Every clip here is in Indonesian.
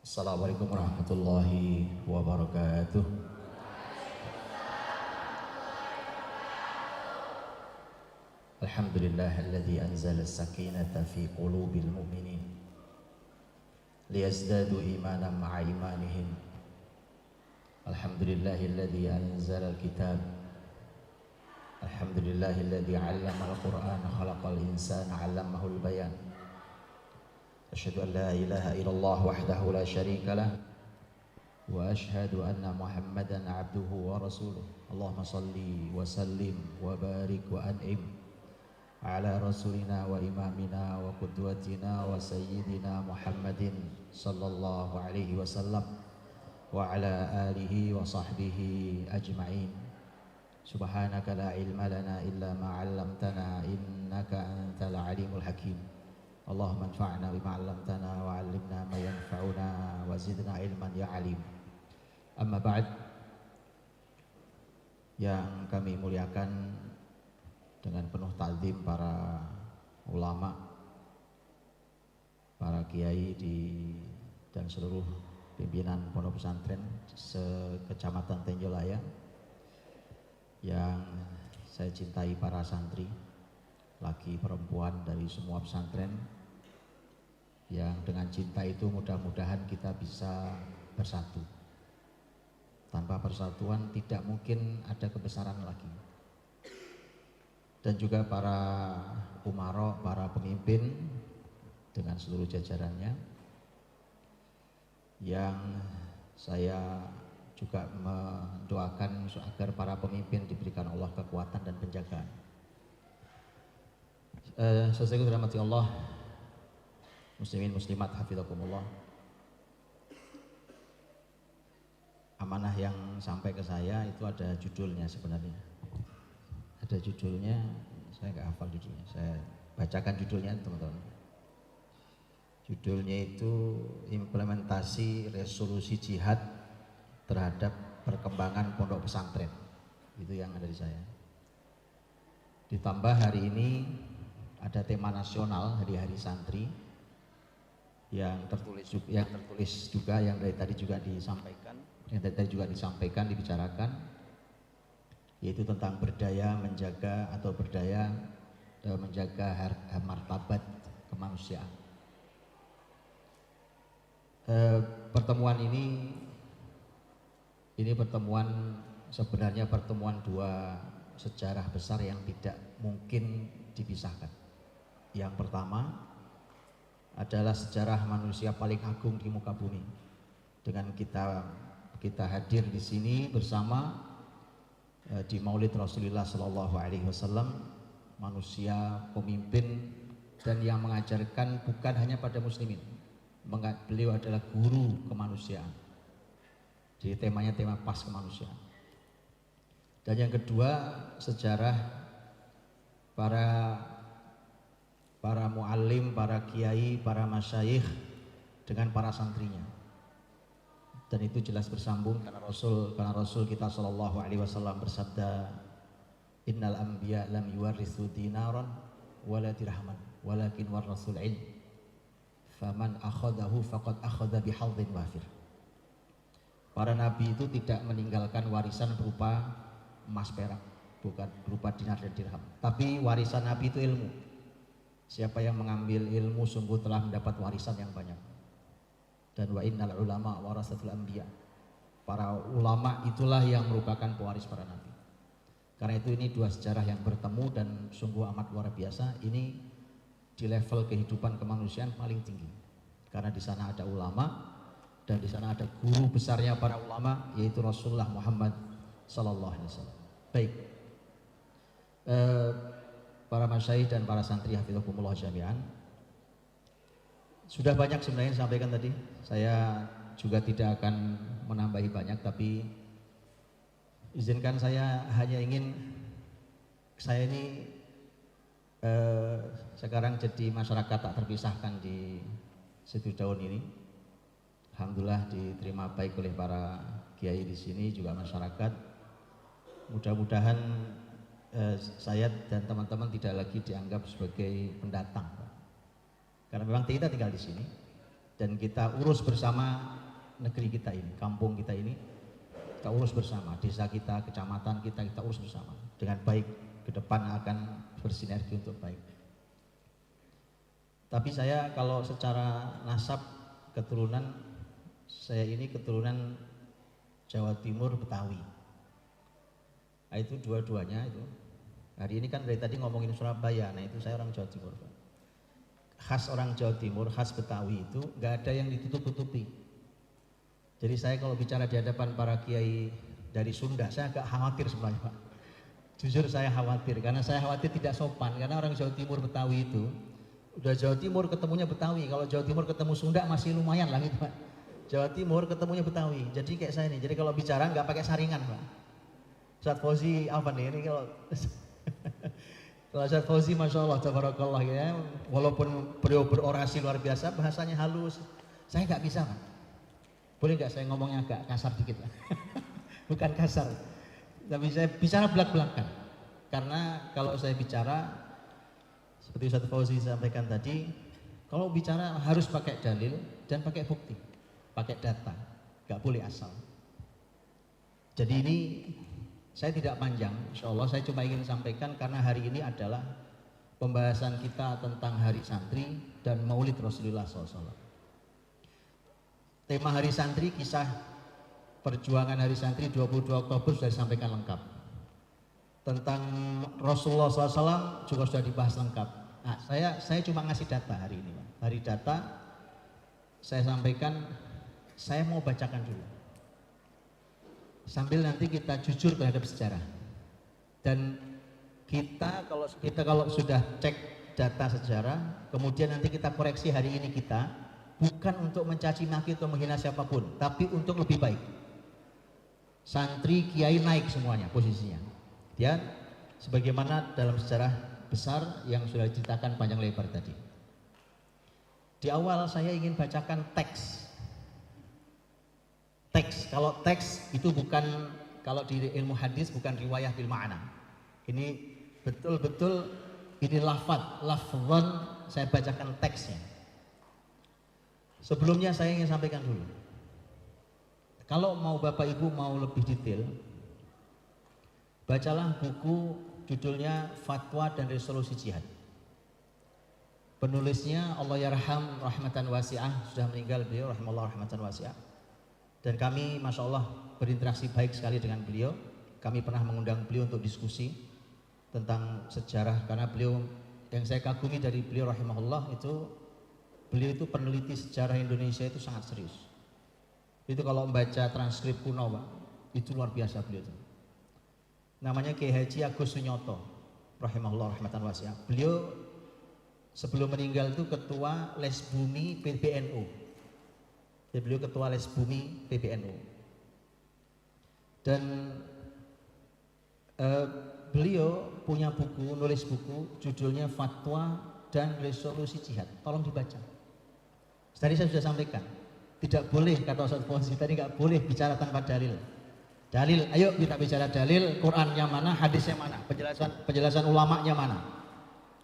Assalamualaikum warahmatullahi wabarakatuh. Alhamdulillahilladzi anzala as-sakinata fi qulubil mu'minin liyazdadu imanan ma'a imanihim. Alhamdulillahilladzi anzala al-kitab. Alhamdulillahilladzi 'allama al-Qur'ana khalaqal insana 'allamahul bayan. Asyhadu an la ilaha illallah wahdahu la syarika lah wa asyhadu anna Muhammadan 'abduhu wa rasuluh. Allahumma shalli wa sallim wa barik wa an'im ala rasulina wa imamina wa qudwatina wa sayyidina Muhammadin sallallahu alaihi wasallam wa ala alihi wa sahbihi ajma'in. Subhanaka la ilma lana illa ma 'allamtana innaka antal alimul hakim. Allahumma anfa'na bima 'allamtana wa 'allimna ma yanfa'una wa zidna ilman ya alim. Amma ba'd, yang kami muliakan dengan penuh ta'zim para ulama, para kiai dan seluruh pimpinan pondok pesantren se-Kecamatan Tenjolaya, yang saya cintai para santri, laki perempuan dari semua pesantren, yang dengan cinta itu mudah-mudahan kita bisa bersatu. Tanpa persatuan tidak mungkin ada kebesaran lagi. Dan juga para umaro, para pemimpin dengan seluruh jajarannya, yang saya juga mendoakan agar para pemimpin diberikan Allah kekuatan dan penjagaan. Sesuai dirahmati Allah, muslimin muslimat hafizakumullah. Amanah yang sampai ke saya itu ada judulnya sebenarnya. Ada judulnya, saya nggak hafal judulnya. Saya bacakan judulnya teman-teman. Judulnya itu implementasi resolusi jihad terhadap perkembangan pondok pesantren. Itu yang ada di saya. Ditambah hari ini ada tema nasional hari-hari santri yang tertulis juga, yang dari tadi juga disampaikan, dibicarakan, yaitu tentang berdaya menjaga martabat kemanusiaan. Pertemuan ini sebenarnya pertemuan dua sejarah besar yang tidak mungkin dipisahkan. Yang pertama adalah sejarah manusia paling agung di muka bumi. Dengan kita hadir di sini bersama di Maulid Rasulullah Sallallahu Alaihi Wasallam, manusia pemimpin dan yang mengajarkan bukan hanya pada muslimin. Beliau adalah guru kemanusiaan. Jadi temanya tema pas kemanusiaan. Dan yang kedua, sejarah para muallim, para kiai, para masyayikh dengan para santrinya. Dan itu jelas bersambung karena Rasul kita sallallahu alaihi wasallam bersabda, innal anbiya lam yuwarithu dinaran wala dirhaman walakin warathul ilm faman akhadahu faqad akhadha bihadhin wafir. Para nabi itu tidak meninggalkan warisan berupa emas perak, bukan berupa dinar dan dirham, tapi warisan nabi itu ilmu. Siapa yang mengambil ilmu sungguh telah mendapat warisan yang banyak. Dan wa innal ulama warasatul anbiya. Para ulama itulah yang merupakan pewaris para nabi. Karena itu ini dua sejarah yang bertemu dan sungguh amat luar biasa. Ini di level kehidupan kemanusiaan paling tinggi. Karena di sana ada ulama dan di sana ada guru besarnya para ulama, yaitu Rasulullah Muhammad sallallahu alaihi wasallam. Baik. Para masyayikh dan para santri hafizakumullah jami'an, sudah banyak sebenarnya disampaikan tadi. Saya juga tidak akan menambahi banyak, tapi izinkan saya hanya ingin, saya ini sekarang jadi masyarakat tak terpisahkan di Situ Daun ini. Alhamdulillah diterima baik oleh para kiai di sini, juga masyarakat. Mudah-mudahan saya dan teman-teman tidak lagi dianggap sebagai pendatang, karena memang kita tinggal di sini dan kita urus bersama negeri kita ini, kampung kita ini, kita urus bersama, desa kita, kecamatan kita urus bersama dengan baik, ke depan akan bersinergi untuk baik. Tapi saya kalau secara nasab keturunan, saya ini keturunan Jawa Timur Betawi. Nah, itu dua-duanya itu. Hari ini kan dari tadi ngomongin Surabaya, nah itu saya orang Jawa Timur. Khas orang Jawa Timur, khas Betawi itu nggak ada yang ditutup-tutupi. Jadi saya kalau bicara di hadapan para kiai dari Sunda, saya agak khawatir sebenarnya Pak. Jujur saya khawatir, karena saya khawatir tidak sopan, karena orang Jawa Timur Betawi itu, udah Jawa Timur ketemunya Betawi, kalau Jawa Timur ketemu Sunda masih lumayan lah gitu Pak. Jawa Timur ketemunya Betawi, jadi kayak saya nih, jadi kalau bicara nggak pakai saringan Pak. Ustadz Fauzi apa nih, ini kalau Ustadz Fauzi Masya Allah, tabarakallah ya, walaupun beliau berorasi luar biasa, bahasanya halus, saya nggak bisa Pak. Boleh nggak saya ngomongnya agak kasar dikit Pak? Bukan kasar, tapi saya bicara belak-belakan, karena kalau saya bicara seperti Ustadz Fauzi sampaikan tadi, kalau bicara harus pakai dalil dan pakai bukti, pakai data, nggak boleh asal. Jadi ini saya tidak panjang, insya Allah saya cuma ingin sampaikan karena hari ini adalah pembahasan kita tentang Hari Santri dan Maulid Rasulullah SAW. Tema Hari Santri, kisah perjuangan Hari Santri 22 Oktober sudah disampaikan lengkap. Tentang Rasulullah SAW juga sudah dibahas lengkap. Nah, saya cuma ngasih data hari ini, Pak. Hari data saya sampaikan, saya mau bacakan dulu. Sambil nanti kita jujur terhadap sejarah. Dan kita kalau sudah cek data sejarah, kemudian nanti kita koreksi hari ini kita, bukan untuk mencaci maki atau menghina siapapun, tapi untuk lebih baik. Santri, kiai naik semuanya posisinya. Ya, sebagaimana dalam sejarah besar yang sudah diceritakan panjang lebar tadi. Di awal saya ingin bacakan teks. Kalau teks itu bukan, kalau di ilmu hadis bukan riwayah bil ma'na. Ini betul-betul ini lafzan saya bacakan teksnya. Sebelumnya saya ingin sampaikan dulu. Kalau mau Bapak Ibu mau lebih detail, bacalah buku judulnya Fatwa dan Resolusi Jihad. Penulisnya Allahyarham rahmatan wasi'ah, sudah meninggal beliau, rahimallahu rahmatan wasi'ah. Dan kami Masya Allah berinteraksi baik sekali dengan beliau. Kami pernah mengundang beliau untuk diskusi tentang sejarah, karena beliau, yang saya kagumi dari beliau rahimahullah itu, beliau itu peneliti sejarah Indonesia itu sangat serius. Itu kalau membaca transkrip kuno Pak, itu luar biasa beliau itu. Namanya Kiai Haji Agus Sunyoto rahimahullah rahmatan wasi'ah. Beliau sebelum meninggal itu ketua Les Bumi PBNU. Jadi beliau ketua Les Bumi PBNU. Dan beliau punya buku, nulis buku judulnya Fatwa dan Resolusi Jihad. Tolong dibaca. Tadi saya sudah sampaikan, tidak boleh, kata Ustadz Fauzi tadi, nggak boleh bicara tanpa dalil. Dalil, ayo kita bicara dalil, Qurannya mana, hadisnya mana, penjelasan ulamanya mana.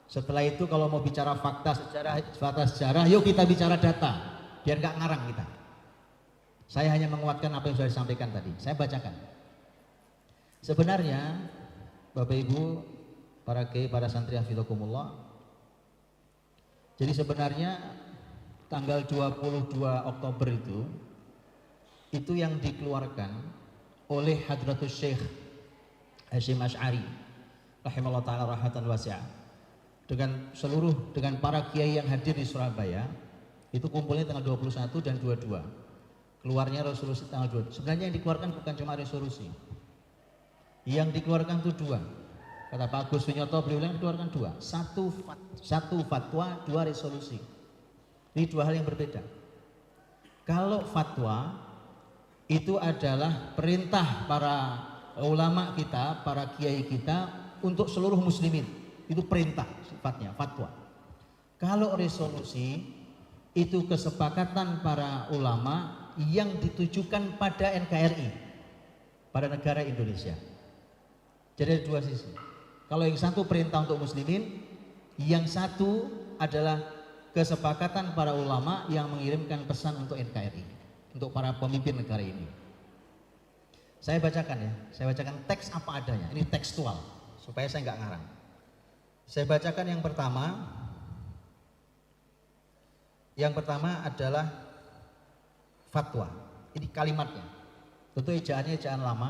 Setelah itu kalau mau bicara fakta sejarah, yuk kita bicara data, biar nggak ngarang kita. Saya hanya menguatkan apa yang sudah disampaikan tadi. Saya bacakan. Sebenarnya Bapak Ibu, para kiai, para santri hafizakumullah, jadi sebenarnya tanggal 22 Oktober itu yang dikeluarkan oleh Hadratus Syekh Hasyim Asy'ari rahimahullah ta'ala rahmatan wasi'ah, dengan para kiai yang hadir di Surabaya. Itu kumpulnya tanggal 21 dan 22. Keluarnya resolusi tanggal 2. Sebenarnya yang dikeluarkan bukan cuma resolusi. Yang dikeluarkan itu dua. Kata Pak Agus Sunyoto, beliau yang dikeluarkan dua. Satu fatwa, dua resolusi. Ini dua hal yang berbeda. Kalau fatwa itu adalah perintah para ulama kita, para kiai kita untuk seluruh muslimin. Itu perintah sifatnya, fatwa. Kalau resolusi itu kesepakatan para ulama yang ditujukan pada NKRI, pada negara Indonesia. Jadi ada dua sisi. Kalau yang satu perintah untuk muslimin, yang satu adalah kesepakatan para ulama yang mengirimkan pesan untuk NKRI, untuk para pemimpin negara ini. Saya bacakan ya, saya bacakan teks apa adanya, ini tekstual supaya saya nggak ngarang. Saya bacakan yang pertama. Yang pertama adalah fatwa. Ini kalimatnya. Tentu ejaannya ejaan lama.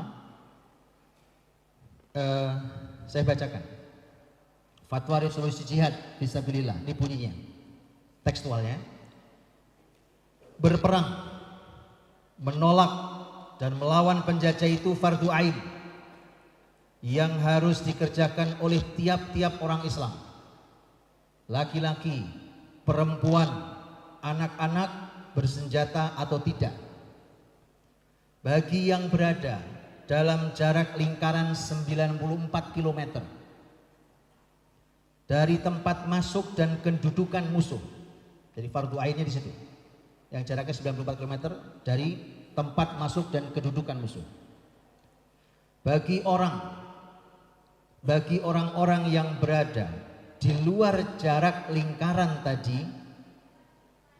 Saya bacakan. Fatwa resolusi jihad fisabilillah. Ini bunyinya. Tekstualnya. Berperang, menolak dan melawan penjajah itu fardu ain yang harus dikerjakan oleh tiap-tiap orang Islam. Laki-laki, perempuan, anak-anak, bersenjata atau tidak, bagi yang berada dalam jarak lingkaran 94 km dari tempat masuk dan kedudukan musuh. Jadi fardu ainnya di situ. Yang jaraknya 94 km dari tempat masuk dan kedudukan musuh. Bagi orang-orang yang berada di luar jarak lingkaran tadi,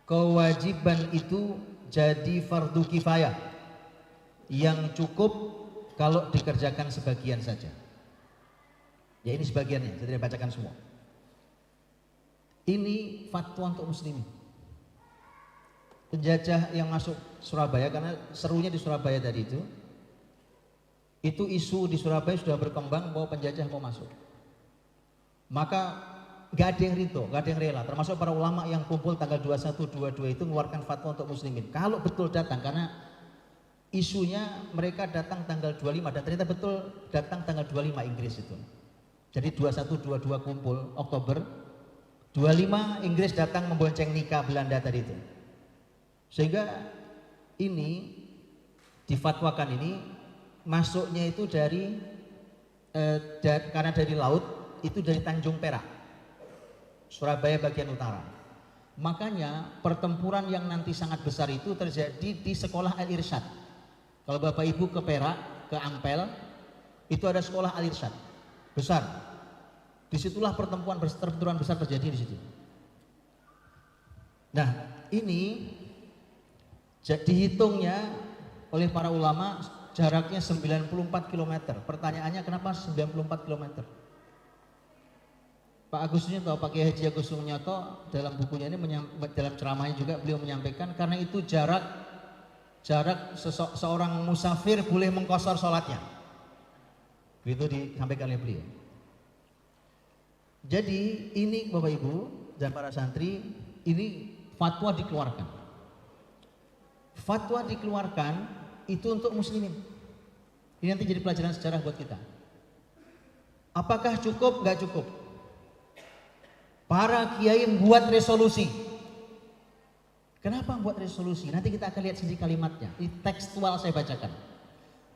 kewajiban itu jadi fardu kifayah yang cukup kalau dikerjakan sebagian saja. Ya ini sebagiannya, saya tidak bacakan semua. Ini fatwa untuk muslimin. Penjajah yang masuk Surabaya, karena serunya di Surabaya tadi itu isu di Surabaya sudah berkembang bahwa penjajah mau masuk. Maka gak ada yang ridho, gak ada yang rela, termasuk para ulama yang kumpul tanggal 21, 22 itu mengeluarkan fatwa untuk muslimin. Kalau betul datang, karena isunya mereka datang tanggal 25 dan ternyata betul datang tanggal 25 Inggris itu. Jadi 21, 22 kumpul Oktober, 25 Inggris datang membonceng nikah Belanda tadi itu. Sehingga ini difatwakan ini masuknya itu dari karena dari laut itu dari Tanjung Perak. Surabaya bagian utara. Makanya pertempuran yang nanti sangat besar itu terjadi di sekolah Al-Irsyad. Kalau Bapak Ibu ke Perak, ke Ampel, itu ada sekolah Al-Irsyad besar. Disitulah pertempuran besar terjadi di situ. Nah, ini dihitungnya oleh para ulama jaraknya 94 km. Pertanyaannya kenapa 94 km? Pak Agus Sunyoto, Pak Kiai Haji Agus Sunyoto dalam bukunya ini dalam ceramahnya juga beliau menyampaikan karena itu jarak seorang musafir boleh mengqashar sholatnya. Begitu disampaikan oleh beliau. Jadi ini Bapak Ibu dan para santri, ini fatwa dikeluarkan. Fatwa dikeluarkan itu untuk muslimin. Ini nanti jadi pelajaran sejarah buat kita. Apakah cukup? Gak cukup. Para kiai membuat resolusi. Kenapa membuat resolusi? Nanti kita akan lihat sisi kalimatnya. Ini tekstual saya bacakan.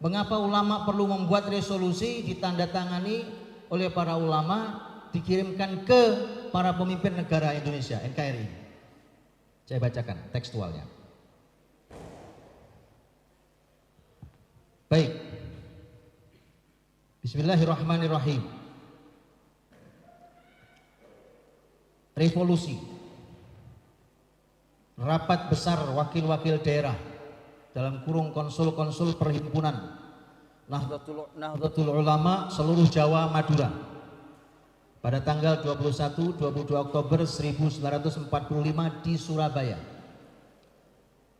Mengapa ulama perlu membuat resolusi ditandatangani oleh para ulama dikirimkan ke para pemimpin negara Indonesia, NKRI. Saya bacakan tekstualnya. Baik. Bismillahirrahmanirrahim. Revolusi. Rapat besar wakil-wakil daerah dalam kurung konsul-konsul perhimpunan Nahdlatul Ulama seluruh Jawa Madura pada tanggal 21-22 Oktober 1945 di Surabaya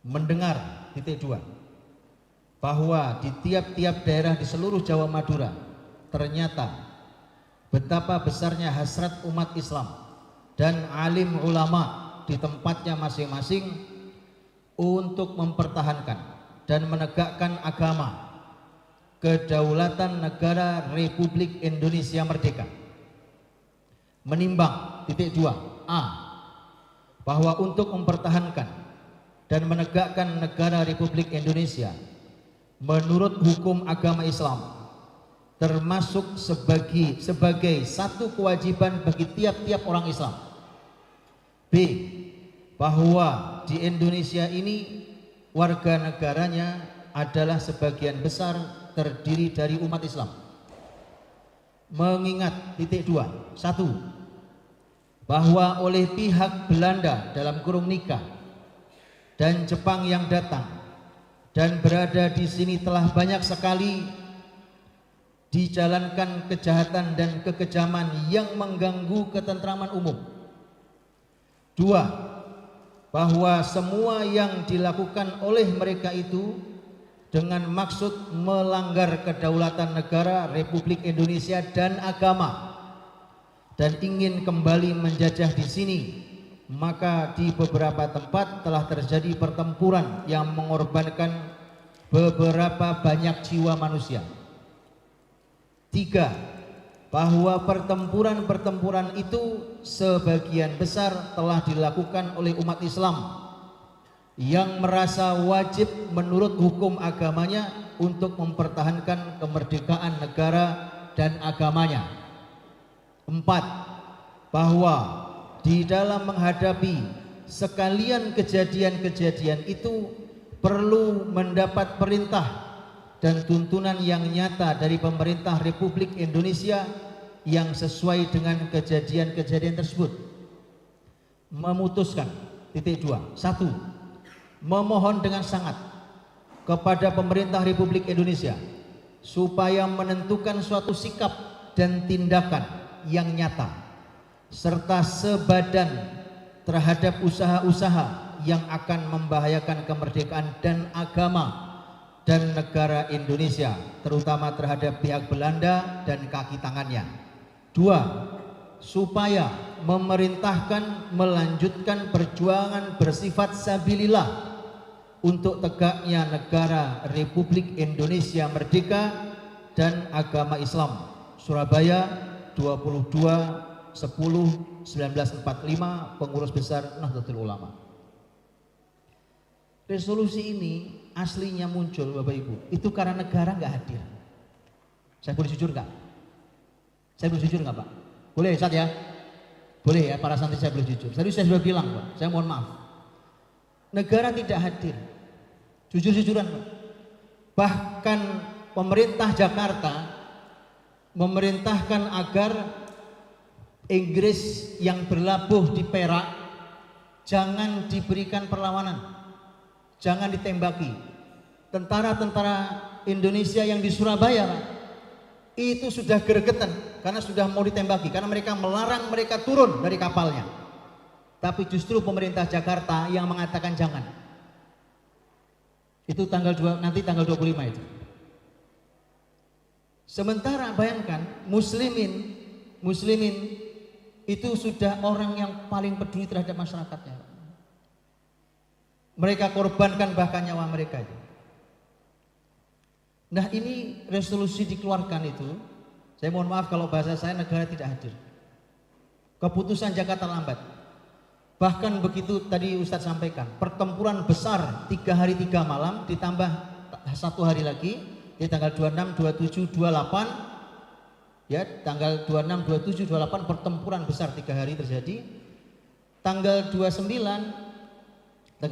mendengar (2) bahwa di tiap-tiap daerah di seluruh Jawa Madura ternyata betapa besarnya hasrat umat Islam dan alim ulama di tempatnya masing-masing untuk mempertahankan dan menegakkan agama kedaulatan negara Republik Indonesia Merdeka. Menimbang (2) A. Bahwa untuk mempertahankan dan menegakkan negara Republik Indonesia menurut hukum agama Islam termasuk sebagai satu kewajiban bagi tiap-tiap orang Islam. B. Bahwa di Indonesia ini warga negaranya adalah sebagian besar terdiri dari umat Islam. Mengingat (2) 1. bahwa oleh pihak Belanda dalam kurung nikah dan Jepang yang datang dan berada di sini telah banyak sekali dijalankan kejahatan dan kekejaman yang mengganggu ketentraman umum. 2. Bahwa semua yang dilakukan oleh mereka itu dengan maksud melanggar kedaulatan negara Republik Indonesia dan agama dan ingin kembali menjajah di sini, maka di beberapa tempat telah terjadi pertempuran yang mengorbankan beberapa banyak jiwa manusia. 3. Bahwa pertempuran-pertempuran itu sebagian besar telah dilakukan oleh umat Islam yang merasa wajib menurut hukum agamanya untuk mempertahankan kemerdekaan negara dan agamanya. 4. Bahwa di dalam menghadapi sekalian kejadian-kejadian itu perlu mendapat perintah dan tuntunan yang nyata dari pemerintah Republik Indonesia yang sesuai dengan kejadian-kejadian tersebut. Memutuskan, 2. 1. Memohon dengan sangat kepada pemerintah Republik Indonesia supaya menentukan suatu sikap dan tindakan yang nyata serta sebadan terhadap usaha-usaha yang akan membahayakan kemerdekaan dan agama dan negara Indonesia, terutama terhadap pihak Belanda dan kaki tangannya. 2. Supaya memerintahkan melanjutkan perjuangan bersifat sabilillah untuk tegaknya negara Republik Indonesia merdeka dan agama Islam. Surabaya, 22/10/1945, Pengurus Besar Nahdlatul Ulama. Resolusi ini aslinya muncul, Bapak Ibu, itu karena negara nggak hadir. Saya boleh jujur nggak? Saya boleh jujur nggak, Pak? Boleh, Ustaz ya? Boleh ya, para santri saya boleh jujur. Tadi saya sudah bilang, Pak, saya mohon maaf. Negara tidak hadir. Jujur-jujuran, Pak. Bahkan pemerintah Jakarta memerintahkan agar Inggris yang berlabuh di Perak jangan diberikan perlawanan, jangan ditembaki. Tentara-tentara Indonesia yang di Surabaya itu sudah gregetan karena sudah mau ditembaki, karena mereka melarang mereka turun dari kapalnya. Tapi justru pemerintah Jakarta yang mengatakan jangan. Itu nanti tanggal 25 itu. Sementara bayangkan muslimin itu sudah orang yang paling peduli terhadap masyarakatnya. Mereka korbankan bahkan nyawa mereka itu. Nah, ini resolusi dikeluarkan itu, saya mohon maaf kalau bahasa saya, negara tidak hadir. Keputusan Jakarta lambat. Bahkan begitu tadi Ustadz sampaikan, pertempuran besar 3 hari 3 malam ditambah 1 hari lagi. Di tanggal 26, 27, 28 ya, tanggal 26, 27, 28 pertempuran besar 3 hari terjadi. Tanggal 29 dan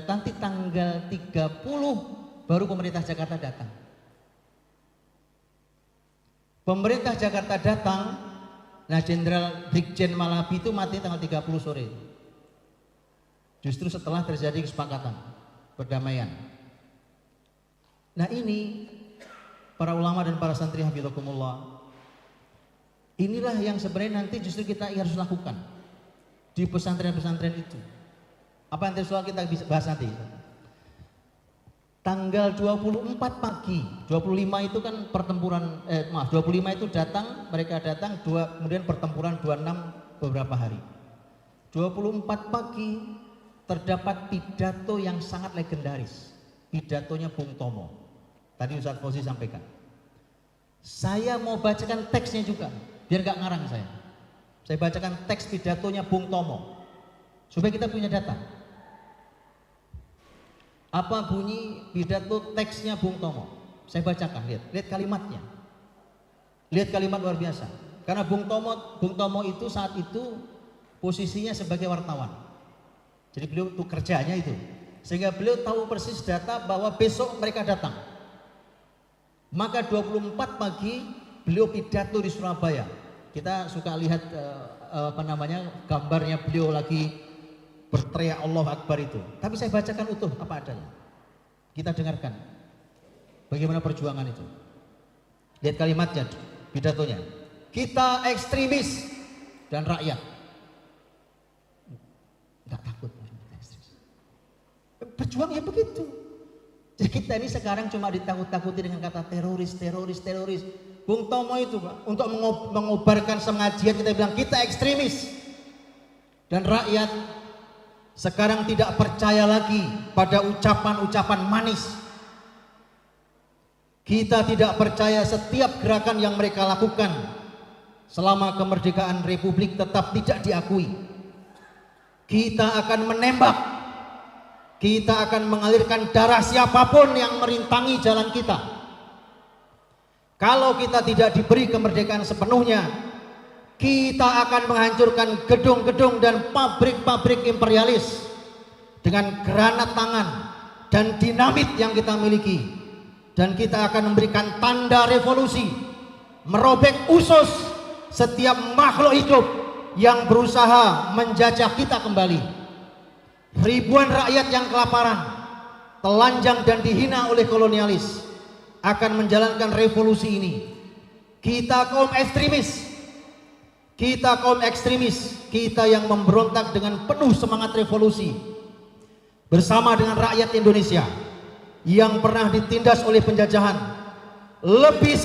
nanti tanggal 30 baru pemerintah Jakarta datang. Pemerintah Jakarta datang, nah Jenderal Brigjen Malabi itu mati tanggal 30 sore. Justru setelah terjadi kesepakatan perdamaian. Nah, ini para ulama dan para santri hafizakumullah, inilah yang sebenarnya nanti justru kita harus lakukan di pesantren-pesantren itu. Apa yang tersoal kita bisa bahas nanti. Tanggal 24 pagi, 25 itu kan pertempuran, 25 itu mereka datang, kemudian pertempuran 26 beberapa hari. 24 pagi terdapat pidato yang sangat legendaris, pidatonya Bung Tomo. Tadi Ustadz Fauzi sampaikan. Saya mau bacakan teksnya juga, biar gak ngarang saya. Saya bacakan teks pidatonya Bung Tomo, supaya kita punya data. Apa bunyi pidato teksnya Bung Tomo? Saya bacakan, lihat kalimatnya. Lihat kalimat luar biasa. Karena Bung Tomo itu saat itu posisinya sebagai wartawan. Jadi beliau itu kerjanya itu. Sehingga beliau tahu persis data bahwa besok mereka datang. Maka 24 pagi beliau pidato di Surabaya Kita suka lihat gambarnya beliau lagi berteriak Allahu Akbar itu. Tapi saya bacakan utuh apa adanya. Kita dengarkan bagaimana perjuangan itu. Lihat kalimatnya, pidatonya. Kita ekstremis dan rakyat nggak takut. Berjuang ya begitu. Jadi kita ini sekarang cuma ditakut-takuti dengan kata teroris. Bung Tomo itu Pak, untuk mengobarkan sengajian kita bilang kita ekstremis. Dan rakyat sekarang tidak percaya lagi pada ucapan-ucapan manis. Kita tidak percaya setiap gerakan yang mereka lakukan selama kemerdekaan Republik tetap tidak diakui. Kita akan menembak, kita akan mengalirkan darah siapapun yang merintangi jalan kita. Kalau kita tidak diberi kemerdekaan sepenuhnya, kita akan menghancurkan gedung-gedung dan pabrik-pabrik imperialis dengan granat tangan dan dinamit yang kita miliki. Dan kita akan memberikan tanda revolusi, merobek usus setiap makhluk hidup yang berusaha menjajah kita kembali. Ribuan rakyat yang kelaparan, telanjang dan dihina oleh kolonialis akan menjalankan revolusi ini. Kita kaum ekstremis, kita yang memberontak dengan penuh semangat revolusi bersama dengan rakyat Indonesia yang pernah ditindas oleh penjajahan, lebih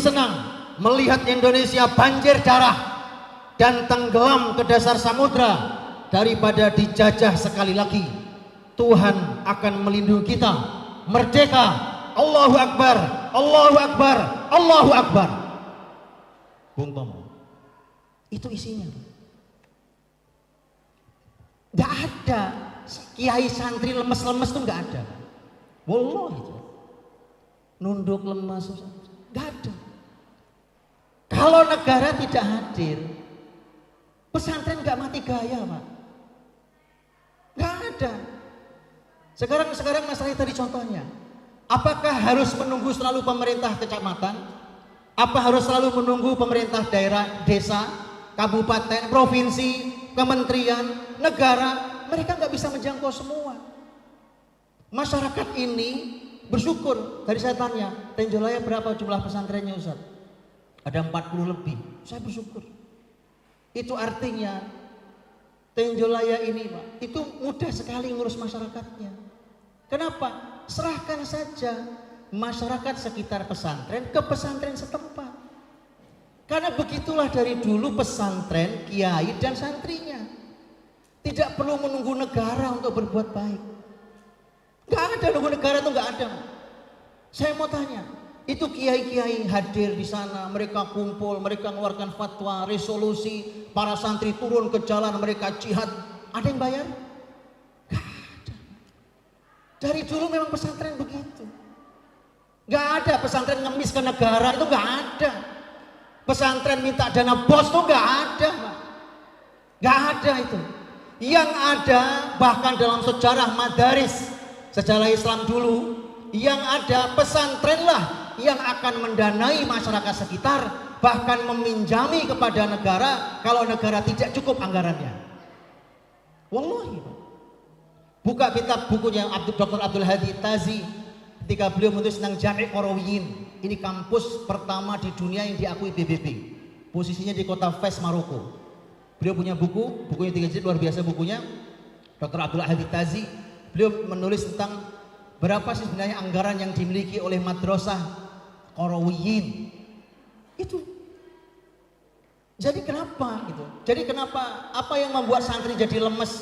senang melihat Indonesia banjir darah dan tenggelam ke dasar samudra daripada dijajah sekali lagi. Tuhan akan melindungi kita. Merdeka, Allahu Akbar, Allahu Akbar, Allahu Akbar. Bung Tomo, itu isinya. Gak ada kiai santri lemes-lemes tuh nggak ada. Wallahi itu nunduk lemas, nggak ada. Kalau negara tidak hadir, pesantren nggak mati gaya Pak, nggak ada. Sekarang masalah tadi contohnya, apakah harus menunggu selalu pemerintah kecamatan? Apa harus selalu menunggu pemerintah daerah, desa, kabupaten, provinsi, kementerian, negara? Mereka nggak bisa menjangkau semua. Masyarakat ini bersyukur. Tadi saya tanya, Tenjolaya berapa jumlah pesantrennya Ustaz? Ada 40 lebih. Saya bersyukur. Itu artinya Tenjolaya ini Pak, itu mudah sekali ngurus masyarakatnya. Kenapa? Serahkan saja masyarakat sekitar pesantren ke pesantren setempat. Karena begitulah dari dulu pesantren, kiai dan santrinya. Tidak perlu menunggu negara untuk berbuat baik. Gak ada nunggu negara itu, gak ada. Saya mau tanya, itu kiai-kiai hadir di sana, mereka kumpul, mereka mengeluarkan fatwa, resolusi, para santri turun ke jalan, mereka jihad. Ada yang bayar? Gak ada. Dari dulu memang pesantren begitu. Gak ada pesantren ngemis ke negara, itu gak ada. Pesantren minta dana bos itu gak ada Pak. Gak ada itu. Yang ada bahkan dalam sejarah madaris, sejarah Islam dulu, yang ada pesantrenlah yang akan mendanai masyarakat sekitar, bahkan meminjami kepada negara kalau negara tidak cukup anggarannya. Wallahi. Buka kitab bukunya Dr. Abdul Hadi Tazi ketika beliau menulis tentang Jami' Qarawiyyin. Ini kampus pertama di dunia yang diakui PBB. Posisinya di kota Fes, Maroko. Beliau punya bukunya 3 jilid, luar biasa bukunya. Dr. Abdul Hadi Tazi, beliau menulis tentang berapa sih sebenarnya anggaran yang dimiliki oleh madrasah Qarawiyyin. Itu. Jadi kenapa gitu? Jadi kenapa apa yang membuat santri jadi lemes?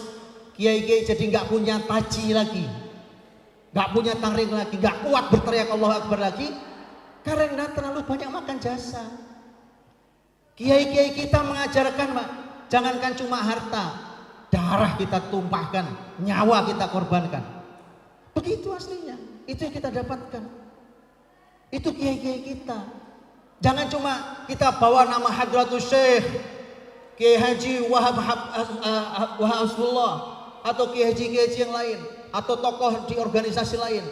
Kiai-kiai jadi nggak punya taji lagi, nggak punya taring lagi, nggak kuat berteriak Allahu Akbar lagi, karena terlalu banyak makan jasa. Kiai-kiai kita mengajarkan Pak, jangankan cuma harta, darah kita tumpahkan, nyawa kita korbankan. Begitu aslinya, itu yang kita dapatkan. Itu kiai-kiai kita. Jangan cuma kita bawa nama Hadratus Syekh, Kiai Haji Wahab Hasbullah, atau Kiai Haji yang lain, atau tokoh di organisasi lain,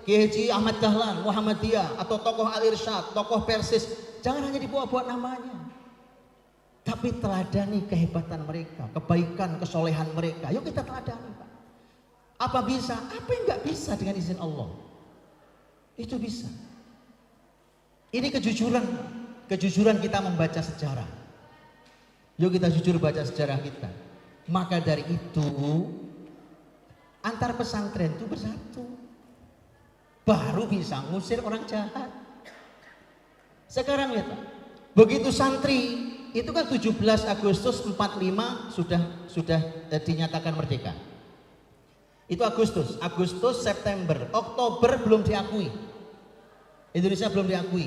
Kiai Haji Ahmad Dahlan, Muhammadiyah, atau tokoh Al-Irsyad, tokoh Persis. Jangan hanya dibawa-bawa namanya. Tapi teladani kehebatan mereka, kebaikan, kesolehan mereka. Yuk kita teladani, Pak. Apa bisa? Apa yang nggak bisa dengan izin Allah? Itu bisa. Ini kejujuran kita membaca sejarah. Yuk kita jujur baca sejarah kita. Maka dari itu antar pesantren itu bersatu, baru bisa ngusir orang jahat. Sekarang ya Pak, begitu santri itu kan 17 Agustus 45 sudah dinyatakan merdeka. Itu Agustus, September, Oktober belum diakui. Indonesia belum diakui.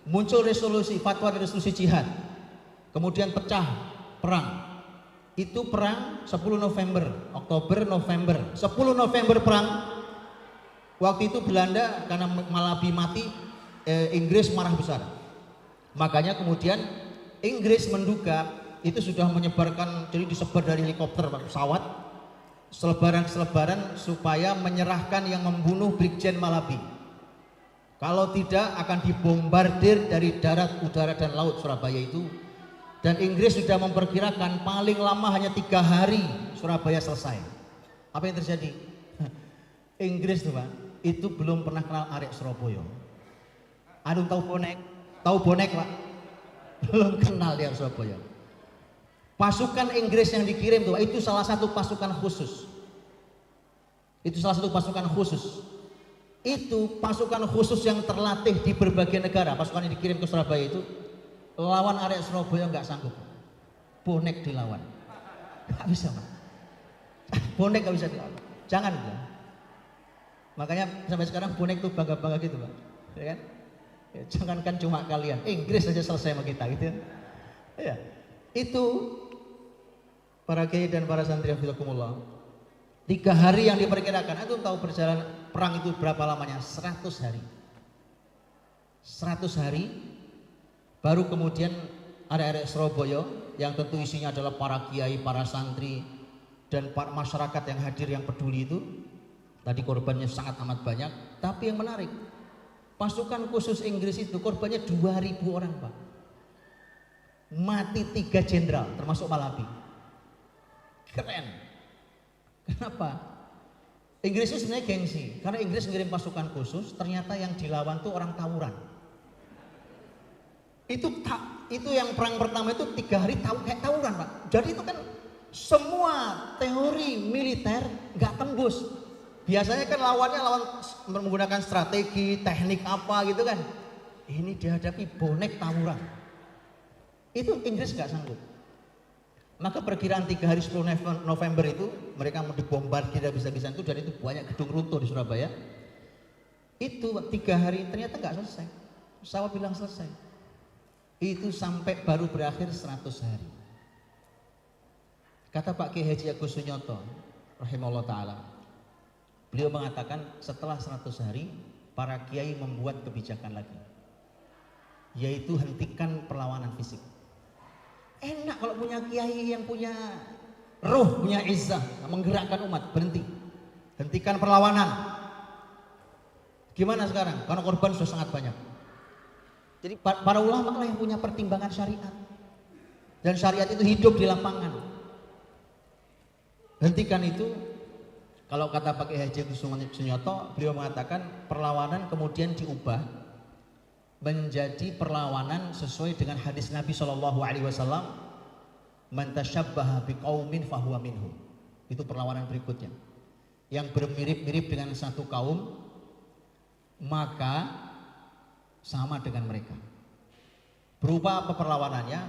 Muncul resolusi fatwa dan resolusi jihad. Kemudian pecah perang. Itu perang 10 November, Oktober, November. 10 November perang. Waktu itu Belanda karena Malabi mati, Inggris marah besar. Makanya kemudian Inggris menduga itu sudah menyebarkan, jadi disebar dari helikopter, pesawat, selebaran supaya menyerahkan yang membunuh Brigjen Malabi. Kalau tidak akan dibombardir dari darat, udara dan laut Surabaya itu. Dan Inggris sudah memperkirakan paling lama hanya 3 hari Surabaya selesai. Apa yang terjadi? Inggris tuh Pak, itu belum pernah kenal arek Surabaya. Aduh tahu bonek? Tahu bonek Pak? Belum kenal dia Surabaya. Pasukan Inggris yang dikirim tuh, itu salah satu pasukan khusus. Itu pasukan khusus yang terlatih di berbagai negara. Pasukan yang dikirim ke Surabaya itu lawan arek Surabaya nggak sanggup. Bonek dilawan, nggak bisa Pak. Bonek nggak bisa dilawan. Jangan ya. Makanya sampai sekarang bonek tuh bangga gitu Pak, ya kan? Ya, jangankan cuma kalian, Inggris saja selesai sama kita gitu ya. Ya. Itu para kiai dan para santri hafizakumullah. 3 hari yang diperkirakan, itu tahu perjalanan perang itu berapa lamanya? 100 hari. 100 hari. Baru kemudian arek-arek Surabaya yang tentu isinya adalah para kiai, para santri dan para masyarakat yang hadir yang peduli itu. Tadi korbannya sangat amat banyak, tapi yang menarik, pasukan khusus Inggris itu korbannya 2.000 orang Pak. Mati 3 jenderal termasuk Malabi. Keren. Kenapa? Inggris itu sebenarnya gengsi, karena Inggris ngirim pasukan khusus, ternyata yang dilawan tuh orang tawuran. Itu yang perang pertama itu 3 hari kayak tawuran Pak. Jadi itu kan semua teori militer nggak tembus. Biasanya kan lawan menggunakan strategi, teknik apa gitu kan. Ini dihadapi bonek tawuran. Itu Inggris nggak sanggup. Maka perkiraan 3 hari 10 November itu mereka mau dibombardir habis-habisan itu, dan itu banyak gedung runtuh di Surabaya. Itu 3 hari ternyata nggak selesai. Pesawat bilang selesai. Itu sampai baru berakhir 100 hari. Kata Pak Kiai Haji Agus Sunyoto rahimahullah ta'ala, beliau mengatakan setelah 100 hari para kiai membuat kebijakan lagi, yaitu hentikan perlawanan fisik. Enak kalau punya kiai yang punya ruh, punya izzah, menggerakkan umat. Berhenti, hentikan perlawanan. Gimana sekarang? Karena korban sudah sangat banyak. Jadi para ulama lah yang punya pertimbangan syariat, dan syariat itu hidup di lapangan. Hentikan itu. Kalau kata Pak Kiai Haji Sunyoto, beliau mengatakan perlawanan kemudian diubah menjadi perlawanan sesuai dengan hadis Nabi SAW, man tasyabbaha biqaumin fahuwa minhum. Itu perlawanan berikutnya, yang bermirip-mirip dengan satu kaum maka sama dengan mereka. Berupa apa perlawanannya?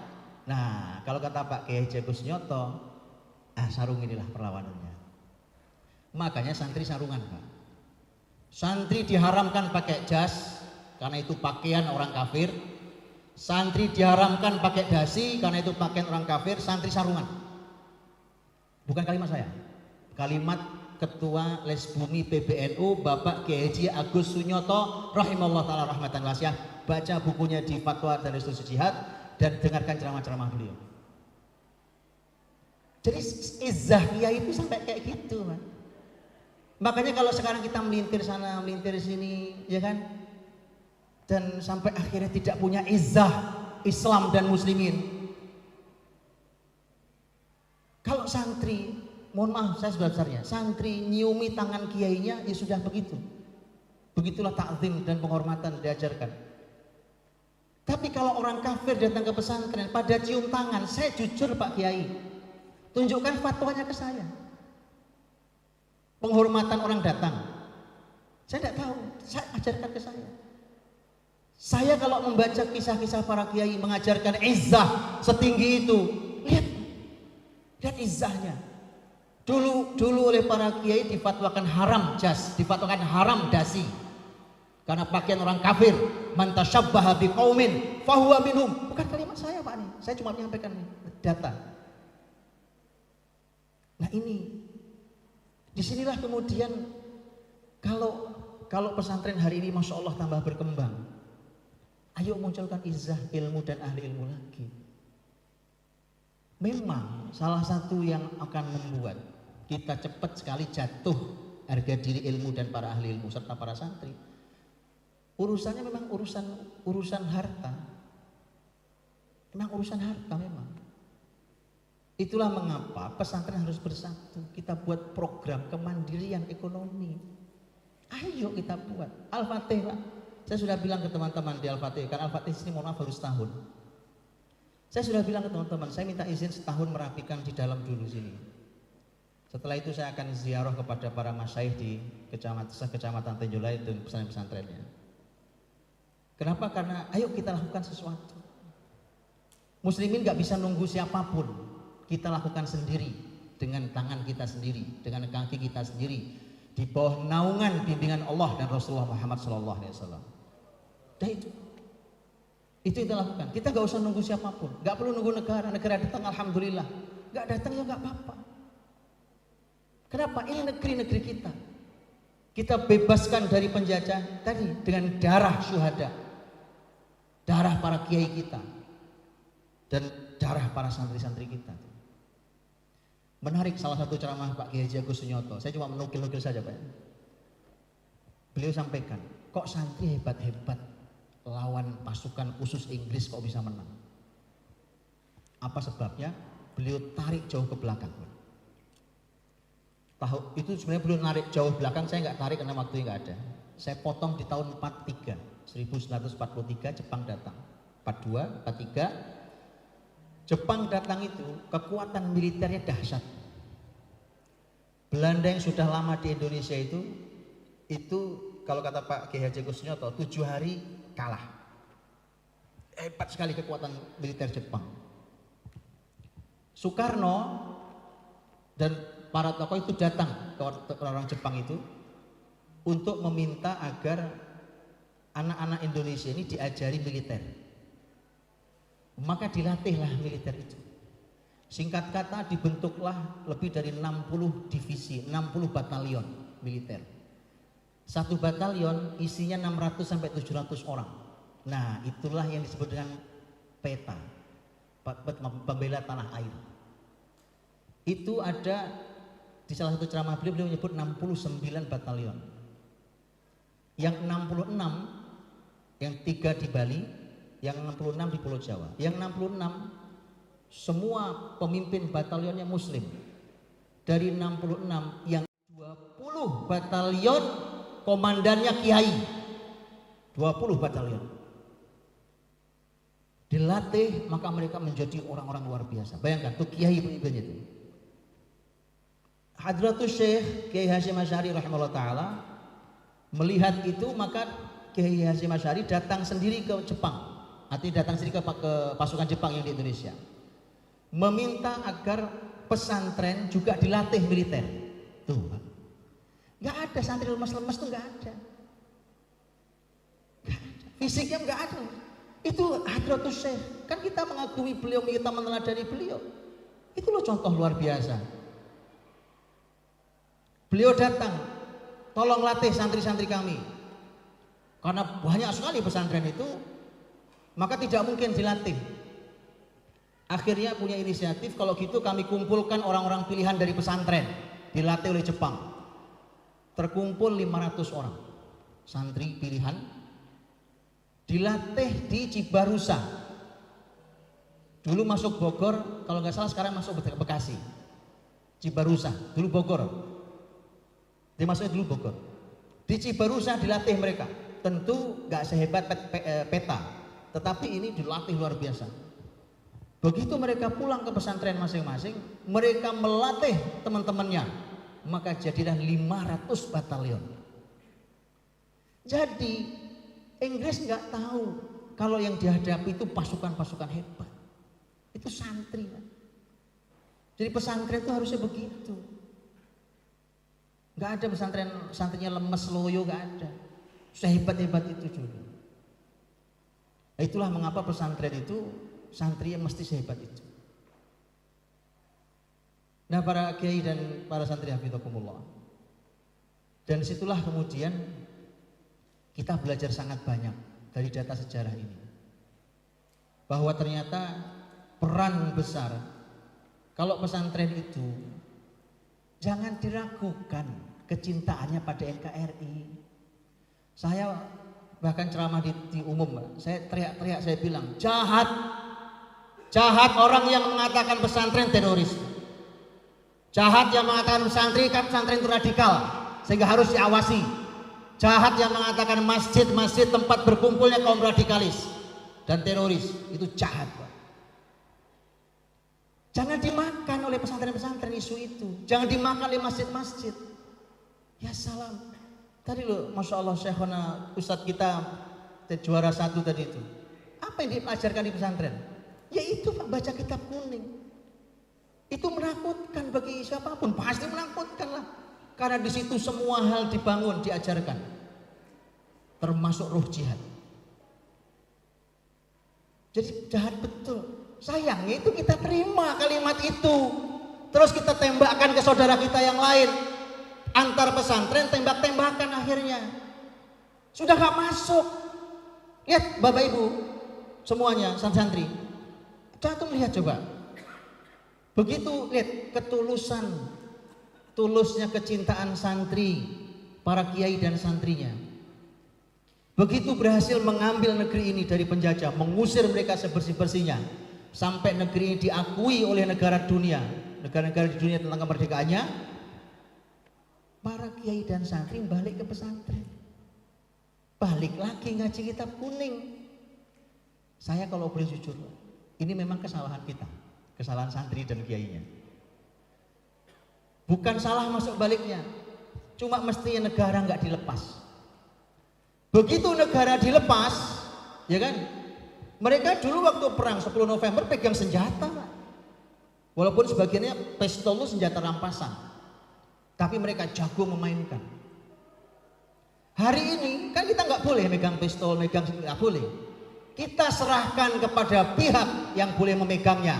Nah, kalau kata Pak Kiai Haji Sunyoto, sarung inilah perlawanannya. Makanya santri sarungan Pak. Santri diharamkan pakai jas karena itu pakaian orang kafir. Santri diharamkan pakai dasi karena itu pakaian orang kafir. Santri sarungan. Bukan kalimat saya, kalimat Ketua Les Bumi PBNU Bapak Kiai Haji Agus Sunyoto rahimahullah ta'ala rahmatan wasi'ah. Baca bukunya di Fatwa dan Resolusi Jihad dan dengarkan ceramah-ceramah beliau. Jadi izzah kiai itu sampai kayak gitu Pak. Makanya kalau sekarang kita melintir sana, melintir sini, ya kan? Dan sampai akhirnya tidak punya izzah Islam dan muslimin. Kalau santri, mohon maaf saya sebesarnya, santri nyiumi tangan kiainya ya sudah begitu. Begitulah takzim dan penghormatan diajarkan. Tapi kalau orang kafir datang ke pesantren pada cium tangan, saya jujur Pak Kiai, tunjukkan fatwanya ke saya. Penghormatan orang datang, saya tidak tahu, saya ajarkan ke saya. Saya kalau membaca kisah-kisah para kiai mengajarkan izzah setinggi itu, lihat izzahnya. Dulu oleh para kiai difatwakan haram jas, difatwakan haram dasi. Karena pakaian orang kafir, man tasyabbaha biqaumin fahuwa minhum. Bukan kalimat saya Pak nih, saya cuma menyampaikan data. Nah ini, disinilah kemudian kalau pesantren hari ini Masya Allah tambah berkembang, ayo munculkan izzah ilmu dan ahli ilmu lagi. Memang salah satu yang akan membuat kita cepat sekali jatuh harga diri ilmu dan para ahli ilmu serta para santri, urusannya memang urusan harta. Memang urusan harta memang. Itulah mengapa pesantren harus bersatu. Kita buat program kemandirian ekonomi. Ayo kita buat Al-Fatihah. Saya sudah bilang ke teman-teman di Al-Fatihah, kan Al-Fatihah ini mohon maaf baru setahun. Saya sudah bilang ke teman-teman, saya minta izin setahun merapikan di dalam dulu sini. Setelah itu saya akan ziarah kepada para masyaikh di kecamatan Tenjolai dan pesantren-pesantrennya. Kenapa? Karena ayo kita lakukan sesuatu. Muslimin gak bisa nunggu siapapun. Kita lakukan sendiri dengan tangan kita sendiri, dengan kaki kita sendiri, di bawah naungan bimbingan Allah dan Rasulullah Muhammad SAW. Dan itu kita lakukan. Kita gak usah nunggu siapapun, gak perlu nunggu negara datang alhamdulillah, gak datang ya gak apa-apa. Kenapa? Ini negeri-negeri kita. Kita bebaskan dari penjajah tadi dengan darah syuhada, darah para kiai kita, dan darah para santri-santri kita. Menarik salah satu ceramah Pak Kiai Haji Agus Sunyoto. Saya cuma menukil-nukil saja Pak. Beliau sampaikan, kok santri hebat-hebat lawan pasukan khusus Inggris kok bisa menang? Apa sebabnya? Beliau tarik jauh ke belakang. Tahu itu sebenarnya beliau narik jauh belakang, saya nggak tarik karena waktunya nggak ada. Saya potong di tahun 43, 1943 Jepang datang. 42, 43 Jepang datang itu kekuatan militernya dahsyat. Belanda yang sudah lama di Indonesia itu kalau kata Pak Kiai Haji Agus Sunyoto 7 hari kalah. Hebat sekali kekuatan militer Jepang. Soekarno dan para tokoh itu datang ke orang Jepang itu untuk meminta agar anak-anak Indonesia ini diajari militer. Maka dilatihlah militer itu. Singkat kata dibentuklah lebih dari 60 divisi, 60 batalion militer. Satu batalion isinya 600 sampai 700 orang. Nah, itulah yang disebut dengan PETA, pembela tanah air. Itu ada di salah satu ceramah beliau menyebut 69 batalion. Yang 66 yang 3 di Bali, yang 66 di Pulau Jawa. Yang 66 semua pemimpin batalionnya muslim. Dari 66 yang 20 batalion komandannya kiai. 20 batalion. Dilatih maka mereka menjadi orang-orang luar biasa. Bayangkan tuh kiai pemimpinnya itu. Hadratus Syekh Kiai Hasyim Asy'ari rahimahullah taala melihat itu maka Kiai Hasyim Asy'ari datang sendiri ke Jepang. Artinya datang sendiri ke pasukan Jepang yang di Indonesia, meminta agar pesantren juga dilatih militer. Tuh, nggak ada santri lemas-lemas tuh nggak ada. Fisiknya nggak ada. Itu Hadratus Syekh. Kan kita mengagumi beliau, kita meneladani beliau. Itu loh contoh luar biasa. Beliau datang, tolong latih santri-santri kami. Karena banyak sekali pesantren itu, maka tidak mungkin dilatih. Akhirnya punya inisiatif, kalau gitu kami kumpulkan orang-orang pilihan dari pesantren, dilatih oleh Jepang. Terkumpul 500 orang santri pilihan, dilatih di Cibarusa. Dulu masuk Bogor, kalau nggak salah sekarang masuk Bekasi. Cibarusah, dulu Bogor. Dia masuknya dulu Bogor. Di Cibarusah dilatih mereka. Tentu gak sehebat peta, tetapi ini dilatih luar biasa. Begitu mereka pulang ke pesantren masing-masing, mereka melatih teman-temannya, maka jadilah 500 batalion. Jadi Inggris nggak tahu kalau yang dihadapi itu pasukan-pasukan hebat, itu santri. Jadi pesantren itu harusnya begitu. Nggak ada pesantren santrinya lemes loyo, nggak ada. Sehebat-hebat itu juga. Nah, itulah mengapa pesantren itu santrinya mesti sehebat itu. Nah, para kiai dan para santri hafizakumullah. Dan situlah kemudian kita belajar sangat banyak dari data sejarah ini. Bahwa ternyata peran besar kalau pesantren itu jangan diragukan kecintaannya pada NKRI. Saya bahkan ceramah di umum, saya teriak-teriak, saya bilang jahat orang yang mengatakan pesantren teroris, jahat yang mengatakan pesantren itu radikal sehingga harus diawasi, jahat yang mengatakan masjid tempat berkumpulnya kaum radikalis dan teroris, itu jahat, Pak. Jangan dimakan oleh pesantren-pesantren isu itu, jangan dimakan oleh masjid-masjid. Ya salam. Tadi loh, Masya Allah Syekhona Ustadz kita juara 1 tadi itu. Apa yang diajarkan di pesantren? Ya itu Pak, baca kitab kuning. Itu menakutkan bagi siapapun, pasti menakutkan lah. Karena di situ semua hal dibangun, diajarkan. Termasuk ruh jihad. Jadi jahat betul. Sayangnya itu kita terima kalimat itu. Terus kita tembakkan ke saudara kita yang lain. Antar pesantren tembak-tembakan akhirnya. Sudah gak masuk. Lihat Bapak Ibu semuanya santri. Cantum lihat coba. Begitu lihat tulusnya kecintaan santri, para kiai dan santrinya. Begitu berhasil mengambil negeri ini dari penjajah, mengusir mereka sebersih-bersihnya, sampai negeri ini diakui oleh negara dunia, negara-negara di dunia tentang kemerdekaannya. Para kiai dan santri balik ke pesantren, balik lagi ngaji kitab kuning. Saya kalau boleh jujur, ini memang kesalahan kita, kesalahan santri dan kiainya. Bukan salah masuk baliknya, cuma mestinya negara nggak dilepas. Begitu negara dilepas, ya kan? Mereka dulu waktu perang 10 November pegang senjata, walaupun sebagiannya pistol itu senjata rampasan. Tapi mereka jago memainkan. Hari ini kan kita nggak boleh megang pistol, nggak boleh. Kita serahkan kepada pihak yang boleh memegangnya.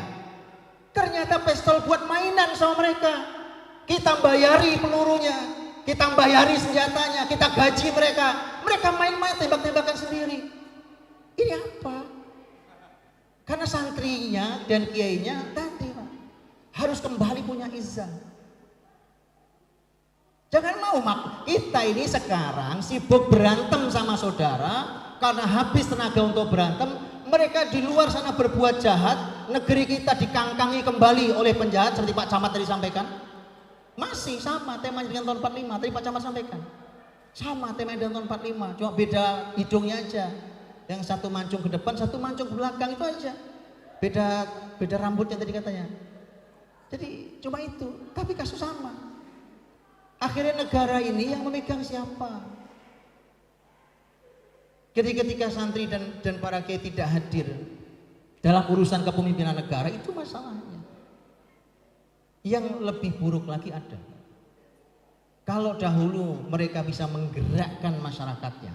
Ternyata pistol buat mainan sama mereka. Kita bayari pelurunya, kita bayari senjatanya, kita gaji mereka. Mereka main-main tembak-tembakan sendiri. Ini apa? Karena santrinya dan kiainya tadi Pak, harus kembali punya izzah. Jangan mau kita ini sekarang sibuk berantem sama saudara karena habis tenaga untuk berantem. Mereka di luar sana berbuat jahat, negeri kita dikangkangi kembali oleh penjahat seperti Pak Camat tadi sampaikan. Masih sama temanya dengan tahun 45 tadi Pak Camat sampaikan. Sama temanya dengan tahun 45, cuma beda hidungnya aja. Yang satu mancung ke depan, satu mancung ke belakang, itu aja. Beda rambutnya tadi katanya. Jadi cuma itu, tapi kasus sama. Akhirnya negara ini yang memegang siapa? Jadi ketika santri dan para kiai tidak hadir dalam urusan kepemimpinan negara, itu masalahnya. Yang lebih buruk lagi ada. Kalau dahulu mereka bisa menggerakkan masyarakatnya,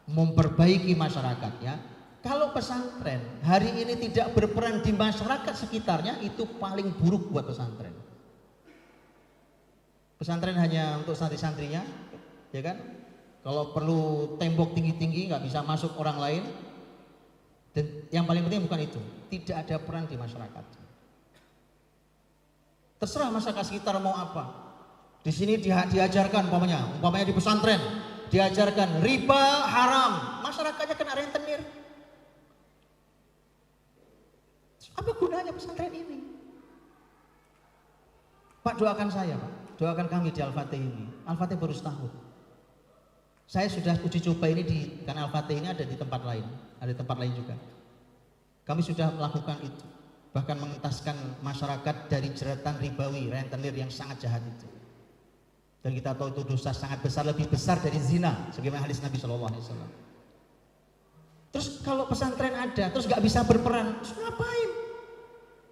memperbaiki masyarakatnya, kalau pesantren hari ini tidak berperan di masyarakat sekitarnya, itu paling buruk buat pesantren. Pesantren hanya untuk santri-santrinya, ya kan? Kalau perlu tembok tinggi-tinggi nggak bisa masuk orang lain. Dan yang paling penting bukan itu, tidak ada peran di masyarakat. Terserah masyarakat sekitar mau apa. Di sini diajarkan umpamanya di pesantren diajarkan riba haram, masyarakatnya kena rentenir. Apa gunanya pesantren ini? Pak, doakan saya, Pak. Doakan kami di Al-Fatih ini. Al-Fatih baru setahun. Saya sudah uji coba ini karena Al-Fatih ini ada di tempat lain. Ada di tempat lain juga. Kami sudah melakukan itu. Bahkan mengentaskan masyarakat dari jeratan ribawi, rentenir yang sangat jahat itu. Dan kita tahu itu dosa sangat besar, lebih besar dari zina, sebagaimana hadis Nabi SAW. Terus kalau pesantren ada, terus gak bisa berperan, terus ngapain?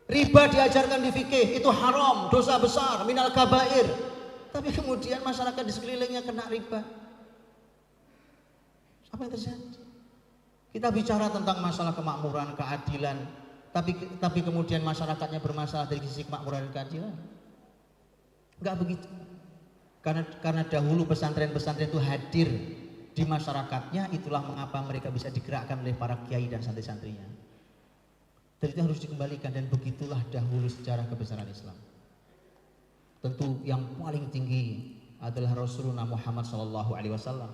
Riba diajarkan di fikih, itu haram, dosa besar, minal kabair. Tapi kemudian masyarakat di sekelilingnya kena riba. Apa yang terjadi? Kita bicara tentang masalah kemakmuran, keadilan, tapi kemudian masyarakatnya bermasalah dari sisi kemakmuran dan keadilan. Enggak begitu. Karena dahulu pesantren-pesantren itu hadir di masyarakatnya, itulah mengapa mereka bisa digerakkan oleh para kiai dan santri-santrinya. Dan itu harus dikembalikan, dan begitulah dahulu sejarah kebesaran Islam. Tentu yang paling tinggi adalah Rasulullah Muhammad SAW.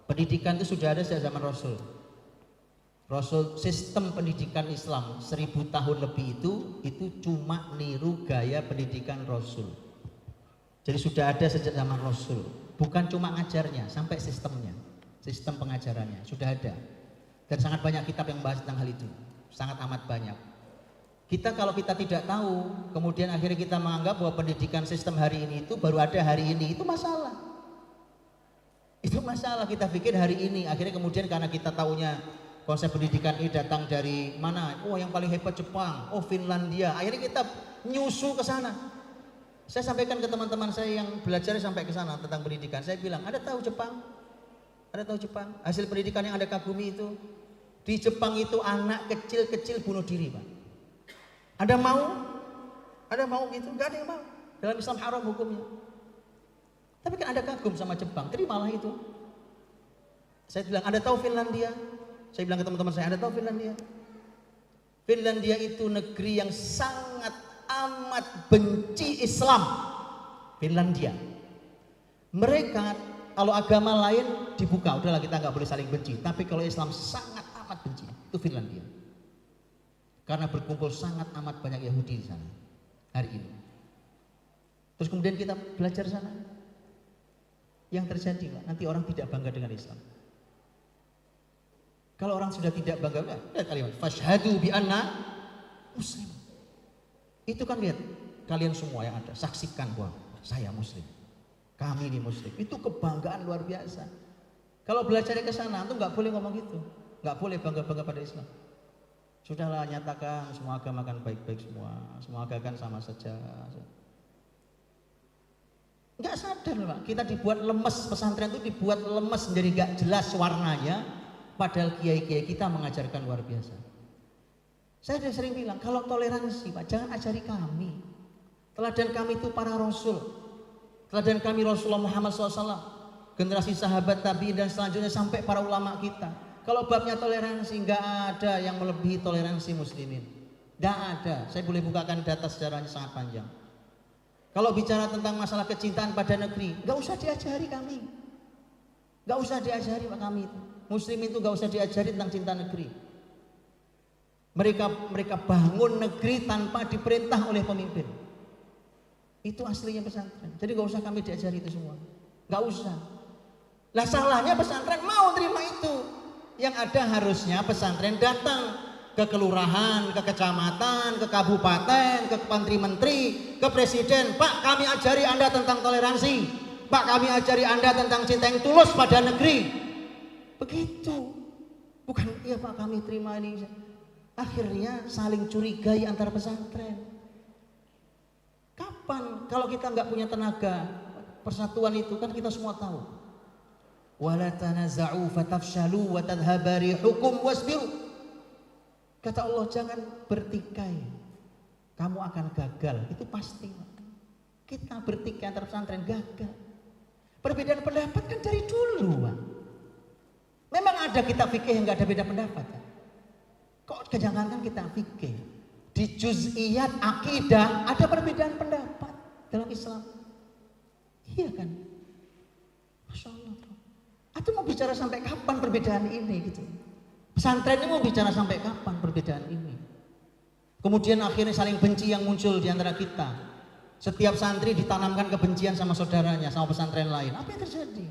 Pendidikan itu sudah ada sejak zaman Rasul. Sistem pendidikan Islam 1000 tahun lebih itu cuma niru gaya pendidikan Rasul. Jadi sudah ada sejak zaman Rasul. Bukan cuma ngajarnya, sampai sistemnya, sistem pengajarannya sudah ada. Dan sangat banyak kitab yang membahas tentang hal itu, sangat amat banyak. Kalau kita tidak tahu, kemudian akhirnya kita menganggap bahwa pendidikan sistem hari ini itu baru ada hari ini, itu masalah. Itu masalah, kita pikir hari ini, akhirnya kemudian karena kita tahunya konsep pendidikan ini datang dari mana? Oh, yang paling hebat Jepang, oh Finlandia. Akhirnya kita nyusu ke sana. Saya sampaikan ke teman-teman saya yang belajar sampai ke sana tentang pendidikan. Saya bilang, Anda tahu Jepang? Anda tahu Jepang? Hasil pendidikan yang Anda kagumi itu, di Jepang itu anak kecil-kecil bunuh diri, Pak. Anda mau? Anda mau gitu? Gak ada yang mau. Dalam Islam haram hukumnya. Tapi kan Anda kagum sama Jepang, terimalah itu. Saya bilang, Anda tahu Finlandia? Saya bilang ke teman-teman saya, Anda tahu Finlandia? Finlandia itu negeri yang sangat amat benci Islam. Finlandia. Mereka kalau agama lain dibuka, udahlah kita nggak boleh saling benci. Tapi kalau Islam sangat amat benci, itu Finlandia. Karena berkumpul sangat amat banyak Yahudi di sana hari ini. Terus kemudian kita belajar sana. Yang terjadi, Pak, nanti orang tidak bangga dengan Islam. Kalau orang sudah tidak bangga, lihat kalimat fashhadu bi anna muslim. Itu kan lihat, kalian semua yang ada, saksikan bahwa saya muslim, kami ini muslim. Itu kebanggaan luar biasa. Kalau belajarnya ke sana, itu nggak boleh ngomong gitu, nggak boleh bangga-bangga pada Islam. Sudahlah, nyatakan semua agama kan baik-baik semua agama kan sama saja. Nggak sadar, Pak, kita dibuat lemes, pesantren itu dibuat lemes, menjadi nggak jelas warnanya, padahal kiai-kiai kita mengajarkan luar biasa. Saya sudah sering bilang, kalau toleransi, Pak, jangan ajari kami. Teladan kami itu para Rasul. Teladan kami Rasulullah Muhammad SAW, generasi sahabat tabi'in dan selanjutnya sampai para ulama kita. Kalau babnya toleransi, nggak ada yang melebihi toleransi muslimin. Nggak ada. Saya boleh bukakan data sejarahnya sangat panjang. Kalau bicara tentang masalah kecintaan pada negeri, nggak usah diajari kami. Nggak usah diajari Pak kami itu. Muslim itu nggak usah diajari tentang cinta negeri. Mereka bangun negeri tanpa diperintah oleh pemimpin. Itu aslinya pesantren. Jadi nggak usah kami diajari itu semua. Nggak usah. Lah salahnya pesantren mau terima itu. Yang ada harusnya pesantren datang ke kelurahan, ke kecamatan, ke kabupaten, ke menteri, ke presiden. Pak, kami ajari Anda tentang toleransi. Pak, kami ajari Anda tentang cinta yang tulus pada negeri. Begitu. Bukan, iya Pak, kami terima ini. Akhirnya saling curigai antar pesantren. Kapan? Kalau kita nggak punya tenaga persatuan itu, kan kita semua tahu. Wala tanaza'u fatafshalu wa tadhhaba rihukum wasbiru. Kata Allah, jangan bertikai, kamu akan gagal. Itu pasti. Kita bertikai antar pesantren gagal. Perbedaan pendapat kan dari dulu, Pak. Memang ada kitab fikih yang nggak ada beda pendapat, kan? Kok jangankan kita fikih, di juz'iyat akidah ada perbedaan pendapat dalam Islam. Iya kan? Masya Allah. Atau mau bicara sampai kapan perbedaan ini gitu? Pesantren ini mau bicara sampai kapan perbedaan ini? Kemudian akhirnya saling benci yang muncul di antara kita. Setiap santri ditanamkan kebencian sama saudaranya, sama pesantren lain. Apa yang terjadi?